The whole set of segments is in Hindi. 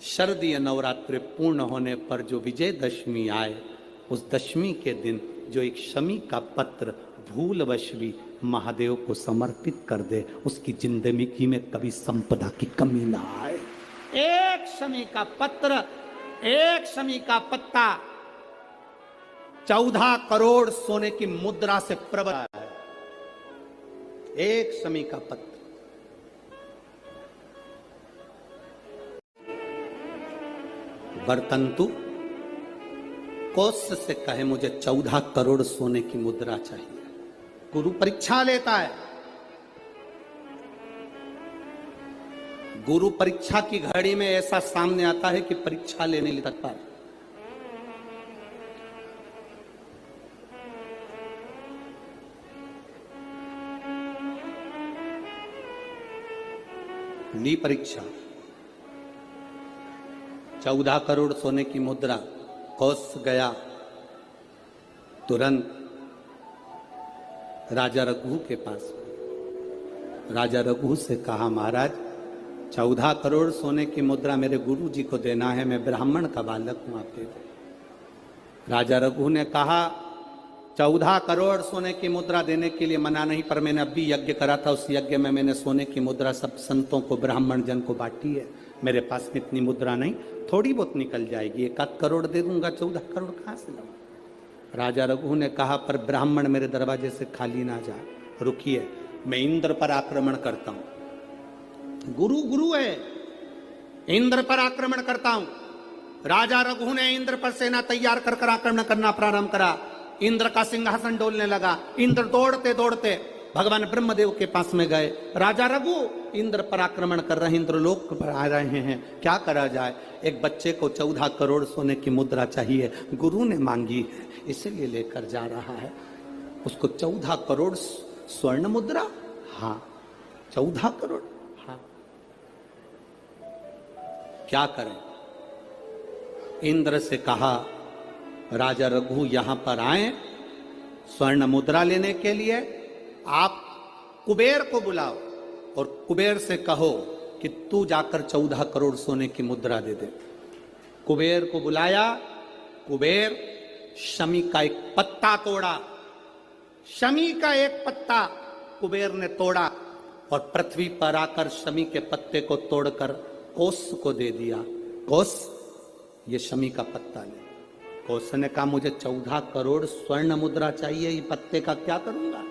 शरदीय नवरात्रि पूर्ण होने पर जो विजयदशमी आए, उस दशमी के दिन जो एक शमी का पत्र भूलवश भी महादेव को समर्पित कर दे, उसकी जिंदगी में कभी संपदा की कमी ना आए। एक शमी का पत्र, एक शमी का पत्ता 14 करोड़ सोने की मुद्रा से प्रबल है। एक शमी का पत्र। वर्तंतु कौत्स से कहे मुझे 14 करोड़ सोने की मुद्रा चाहिए। गुरु परीक्षा लेता है। गुरु परीक्षा की घड़ी में ऐसा सामने आता है कि परीक्षा लेने लगता है। ली परीक्षा, 14 करोड़ सोने की मुद्रा। कौत्स गया, तुरंत राजा रघु के पास। राजा रघु से कहा, महाराज 14 करोड़ सोने की मुद्रा मेरे गुरु जी को देना है, मैं ब्राह्मण का बालक हूं, आप दे दो। राजा रघु ने कहा 14 करोड़ सोने की मुद्रा देने के लिए मना नहीं, पर मैंने अभी यज्ञ करा था, उस यज्ञ में मैंने सोने की मुद्रा सब संतों को, ब्राह्मण जन को बांटी है। मेरे पास में इतनी मुद्रा नहीं, थोड़ी बहुत निकल जाएगी, 1 करोड़ दे दूंगा, 14 करोड़ कहां से लाऊं? राजा रघु ने कहा, पर ब्राह्मण मेरे दरवाजे से खाली ना जाए, रुकिए, मैं इंद्र पर आक्रमण करता हूं। गुरु गुरु है, इंद्र पर आक्रमण करता हूं। राजा रघु ने इंद्र पर सेना तैयार कर आक्रमण करना प्रारंभ करा। इंद्र का सिंहासन डोलने लगा। इंद्र दौड़ते दौड़ते भगवान ब्रह्मदेव के पास में गए। राजा रघु इंद्र पर आक्रमण कर रहे हैं, इंद्रलोक पर आ रहे हैं, क्या करा जाए? एक बच्चे को 14 करोड़ सोने की मुद्रा चाहिए, गुरु ने मांगी है, इसीलिए लेकर जा रहा है। उसको 14 करोड़ स्वर्ण मुद्रा, हाँ 14 करोड़, हाँ क्या करें? इंद्र से कहा, राजा रघु यहां पर आए स्वर्ण मुद्रा लेने के लिए, आप कुबेर को बुलाओ और कुबेर से कहो कि तू जाकर 14 करोड़ सोने की मुद्रा दे दे। कुबेर को बुलाया। कुबेर शमी का एक पत्ता तोड़ा। शमी का एक पत्ता कुबेर ने तोड़ा और पृथ्वी पर आकर शमी के पत्ते को तोड़कर कौत्स को दे दिया। कौत्स, ये शमी का पत्ता ले। कौत्स ने कहा, मुझे 14 करोड़ स्वर्ण मुद्रा चाहिए, ये पत्ते का क्या करूंगा?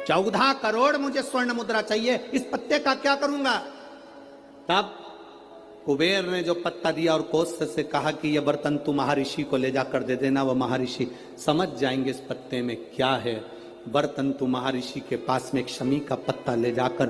14 करोड़ मुझे स्वर्ण मुद्रा चाहिए, इस पत्ते का क्या करूंगा? तब कुबेर ने जो पत्ता दिया और कौत्स से कहा कि यह बर्तन तू महर्षि को ले जाकर दे देना, वह महर्षि समझ जाएंगे इस पत्ते में क्या है। बर्तन तू महर्षि के पास में एक शमी का पत्ता ले जाकर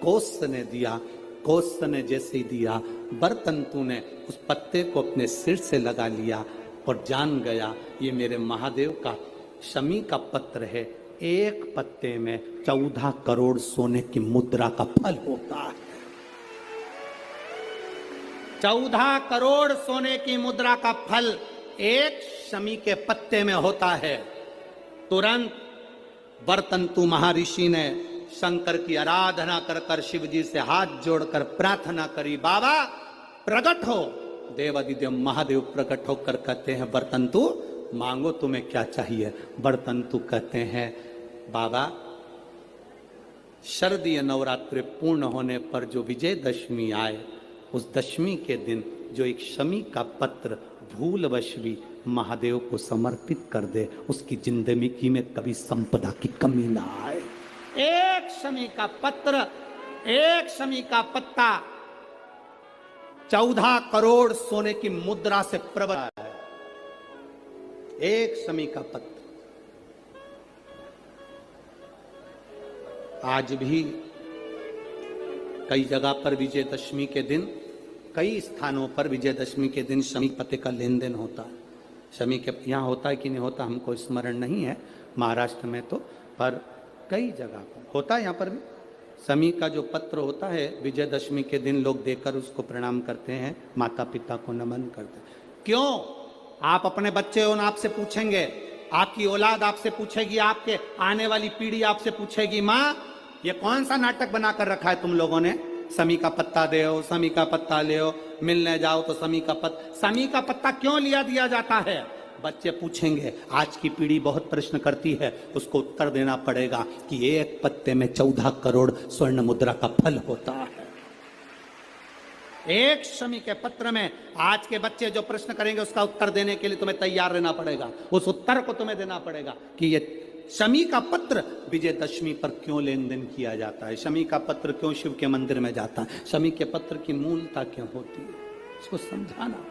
कौत्स ने दिया। कौत्स ने जैसे ही दिया, बर्तंतु ने उस पत्ते को अपने सिर से लगा लिया और जान गया ये मेरे महादेव का शमी का पत्र है। एक पत्ते में 14 करोड़ सोने की मुद्रा का फल होता है। 14 करोड़ सोने की मुद्रा का फल एक शमी के पत्ते में होता है। तुरंत बर्तंतु महर्षि ने शंकर की आराधना कर कर शिव जी से हाथ जोड़कर प्रार्थना करी, बाबा प्रकट हो। देवादिदेव महादेव प्रकट होकर कहते हैं, बर्तंतु मांगो तुम्हें क्या चाहिए? बर्तंतु कहते हैं, बाबा शरदीय नवरात्रि पूर्ण होने पर जो विजयदशमी आए, उस दशमी के दिन जो एक शमी का पत्र भूलवश भी महादेव को समर्पित कर दे, उसकी जिंदगी में कभी संपदा की कमी ना आए। एक शमी का पत्र, एक शमी का पत्ता 14 करोड़ सोने की मुद्रा से प्रबल है। एक शमी का पत्र। आज भी कई जगह पर विजयदशमी के दिन, कई स्थानों पर विजयदशमी के दिन शमी पत्ते का लेन देन होता है। शमी के यहाँ होता है कि नहीं होता हमको स्मरण नहीं है, महाराष्ट्र में तो, पर कई जगह पर होता है। यहाँ पर भी शमी का जो पत्र होता है, विजयदशमी के दिन लोग देकर उसको प्रणाम करते हैं, माता पिता को नमन करते हैं। क्यों? आप अपने बच्चे हो, आपसे पूछेंगे, आपकी औलाद आपसे पूछेगी, आपके आने वाली पीढ़ी आपसे पूछेगी, माँ ये कौन सा नाटक बनाकर रखा है तुम लोगों ने? समी का पत्ता दे, समी का पत्ता ले, मिलने जाओ तो समी का पत्ता क्यों लिया दिया जाता है? बच्चे पूछेंगे, आज की पीढ़ी बहुत प्रश्न करती है, उसको उत्तर देना पड़ेगा कि एक पत्ते में 14 करोड़ स्वर्ण मुद्रा का फल होता है। एक शमी के पत्र में आज के बच्चे जो प्रश्न करेंगे उसका उत्तर देने के लिए तुम्हें तैयार रहना पड़ेगा। उस उत्तर को तुम्हें देना पड़ेगा कि ये शमी का पत्र विजयदशमी पर क्यों लेन देन किया जाता है, शमी का पत्र क्यों शिव के मंदिर में जाता है, शमी के पत्र की मूलता क्यों होती है, इसको समझाना।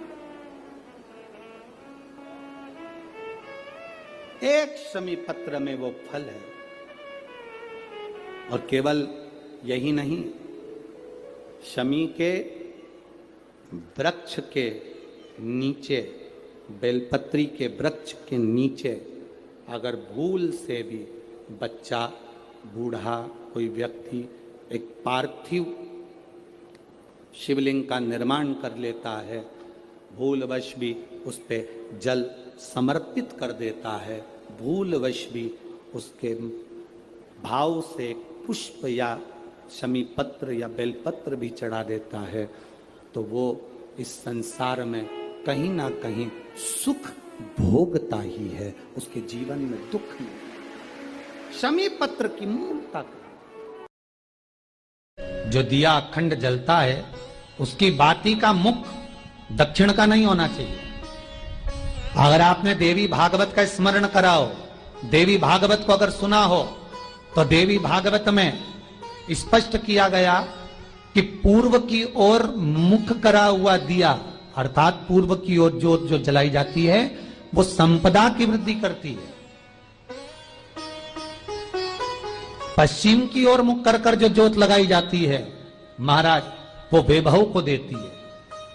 एक शमी पत्र में वो फल है। और केवल यही नहीं, शमी के वृक्ष के नीचे, बेलपत्री के वृक्ष के नीचे अगर भूल से भी बच्चा, बूढ़ा, कोई व्यक्ति एक पार्थिव शिवलिंग का निर्माण कर लेता है, भूलवश भी उस पे जल समर्पित कर देता है, भूलवश भी उसके भाव से पुष्प या शमी पत्र या बेलपत्र भी चढ़ा देता है, तो वो इस संसार में कहीं ना कहीं सुख भोगता ही है, उसके जीवन में दुख नहीं। शमी पत्र की मूलता, जो दिया अखंड जलता है उसकी बाती का मुख दक्षिण का नहीं होना चाहिए। अगर आपने देवी भागवत का स्मरण कराओ, देवी भागवत को अगर सुना हो, तो देवी भागवत में स्पष्ट किया गया कि पूर्व की ओर मुख करा हुआ दिया, अर्थात पूर्व की ओर ज्योत जो जलाई जाती है वो संपदा की वृद्धि करती है। पश्चिम की ओर मुख कर कर जो ज्योत लगाई जाती है महाराज, वो वैभव को देती है।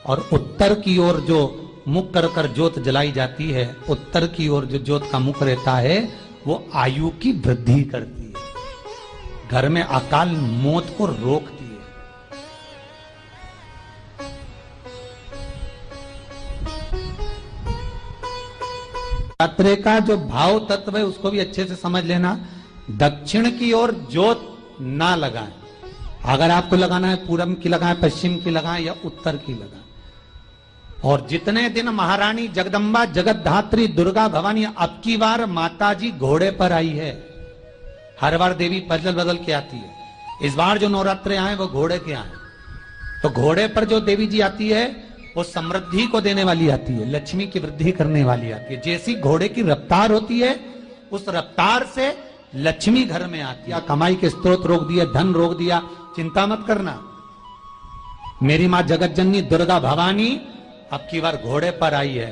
और उत्तर की ओर जो मुख कर कर ज्योत जलाई जाती है, उत्तर की ओर जो ज्योत का मुख रहता है, वो आयु की वृद्धि करती है, घर में अकाल मौत को रोकती है। यात्रे का जो भाव तत्व है उसको भी अच्छे से समझ लेना। दक्षिण की ओर ज्योत ना लगाएं। अगर आपको लगाना है पूरब की लगाएं, पश्चिम की लगाएं या उत्तर की लगाएं। और जितने दिन महारानी जगदम्बा जगतधात्री दुर्गा भवानी, अब की बार माता जी घोड़े पर आई है। हर बार देवी बदल बदल के आती है, इस बार जो नवरात्रे आए वो घोड़े के आए। तो घोड़े पर जो देवी जी आती है वो समृद्धि को देने वाली आती है, लक्ष्मी की वृद्धि करने वाली आती है। जैसी घोड़े की रफ्तार होती है उस रफ्तार से लक्ष्मी घर में आती है। कमाई के स्रोत रोक दिए, धन रोक दिया, चिंता मत करना। मेरी मां जगत जननी दुर्गा भवानी अब की बार घोड़े पर आई है,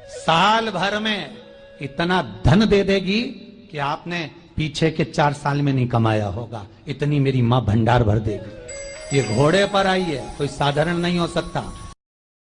साल भर में इतना धन दे देगी कि आपने पीछे के 4 साल में नहीं कमाया होगा, इतनी मेरी मां भंडार भर देगी। ये घोड़े पर आई है, कोई साधारण नहीं हो सकता।